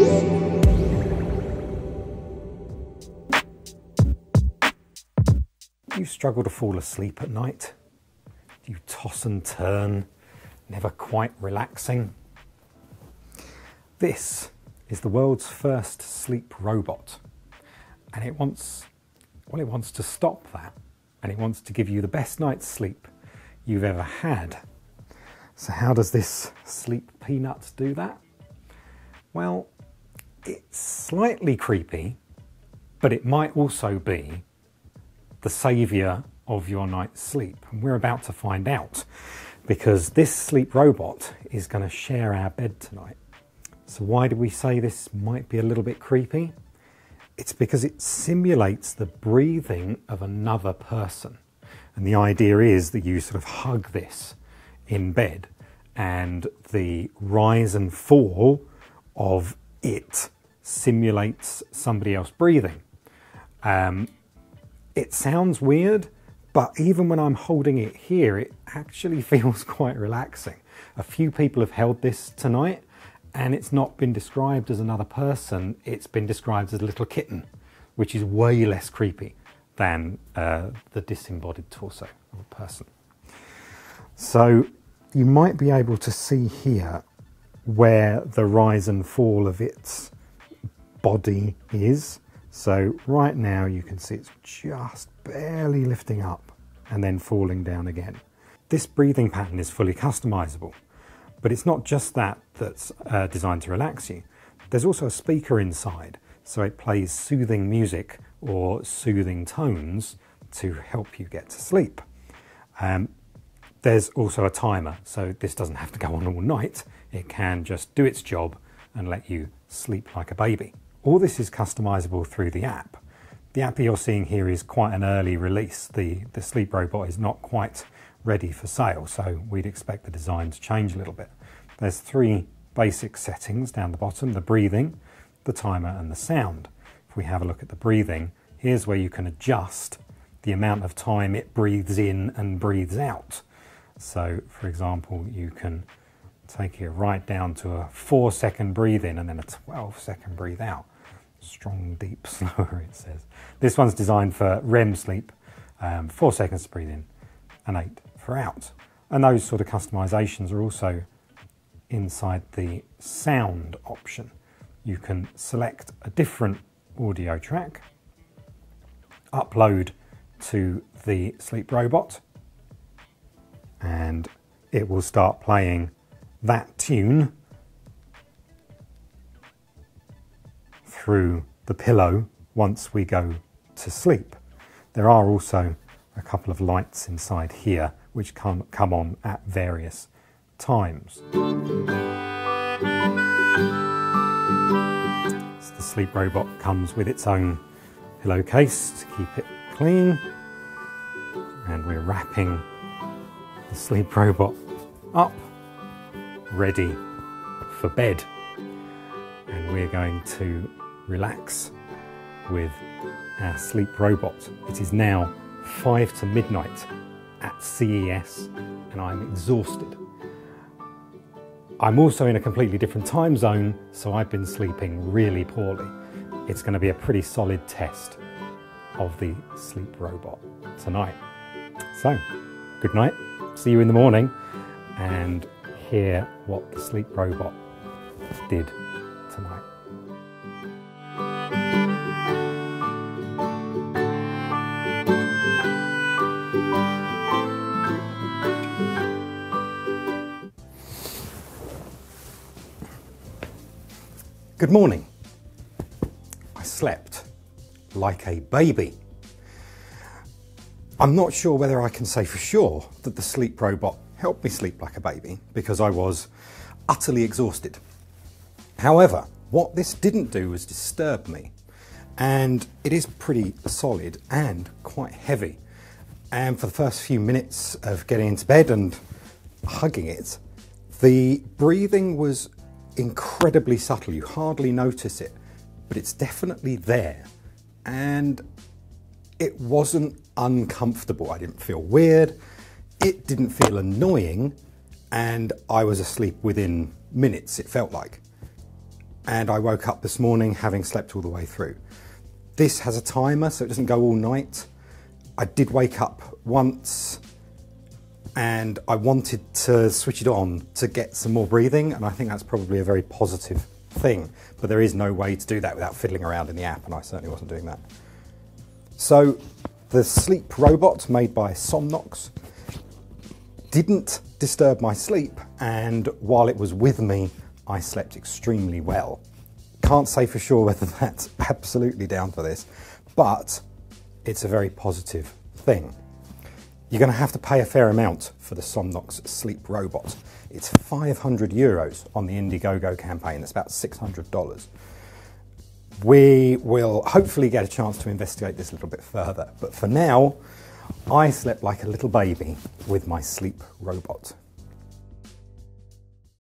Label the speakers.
Speaker 1: Do you struggle to fall asleep at night? Do you toss and turn, never quite relaxing? This is the world's first sleep robot, and it wants to stop that, and it wants to give you the best night's sleep you've ever had. So how does this Sleep Peanuts do that? Well, it's slightly creepy, but it might also be the saviour of your night's sleep. And we're about to find out, because this sleep robot is going to share our bed tonight. So why do we say this might be a little bit creepy? It's because it simulates the breathing of another person. And the idea is that you sort of hug this in bed, and the rise and fall of it simulates somebody else breathing. It sounds weird, but even when I'm holding it here, it actually feels quite relaxing. A few people have held this tonight, and it's not been described as another person, it's been described as a little kitten, which is way less creepy than the disembodied torso of a person. So you might be able to see here where the rise and fall of its body is. So right now you can see it's just barely lifting up and then falling down again. This breathing pattern is fully customizable, but it's not just that that's designed to relax you. There's also a speaker inside, so it plays soothing music or soothing tones to help you get to sleep. There's also a timer, so this doesn't have to go on all night. It can just do its job and let you sleep like a baby. All this is customizable through the app. The app you're seeing here is quite an early release. The sleep robot is not quite ready for sale, so we'd expect the design to change a little bit. There's three basic settings down the bottom: the breathing, the timer, and the sound. If we have a look at the breathing, here's where you can adjust the amount of time it breathes in and breathes out. So, for example, you can take it right down to a 4-second breathe in and then a 12-second breathe out. Strong, deep, slower, it says. This one's designed for REM sleep, 4 seconds to breathe in and 8 for out. And those sort of customizations are also inside the sound option. You can select a different audio track, upload to the sleep robot, and it will start playing that tune through the pillow once we go to sleep. There are also a couple of lights inside here which come on at various times. So the sleep robot comes with its own pillowcase to keep it clean, and we're wrapping the sleep robot up, ready for bed, and we're going to relax with our sleep robot. It is now 5 to midnight at CES, and I'm exhausted. I'm also in a completely different time zone, so I've been sleeping really poorly. It's going to be a pretty solid test of the sleep robot tonight. So, good night, see you in the morning, and hear what the sleep robot did tonight. Good morning. I slept like a baby. I'm not sure whether I can say for sure that the sleep robot helped me sleep like a baby, because I was utterly exhausted. However, what this didn't do was disturb me, and it is pretty solid and quite heavy. And for the first few minutes of getting into bed and hugging it, the breathing was incredibly subtle. You hardly notice it, but it's definitely there. And it wasn't uncomfortable. I didn't feel weird. It didn't feel annoying. And I was asleep within minutes, it felt like. and I woke up this morning having slept all the way through. This has a timer, so it doesn't go all night. I did wake up once and I wanted to switch it on to get some more breathing, and I think that's probably a very positive thing, but there is no way to do that without fiddling around in the app, and I certainly wasn't doing that. So the sleep robot made by Somnox didn't disturb my sleep, and while it was with me, I slept extremely well. Can't say for sure whether that's absolutely down for this, but it's a very positive thing. You're going to have to pay a fair amount for the Somnox Sleep Robot. It's 500 euros on the Indiegogo campaign. That's about $600. We will hopefully get a chance to investigate this a little bit further, but for now, I slept like a little baby with my sleep robot.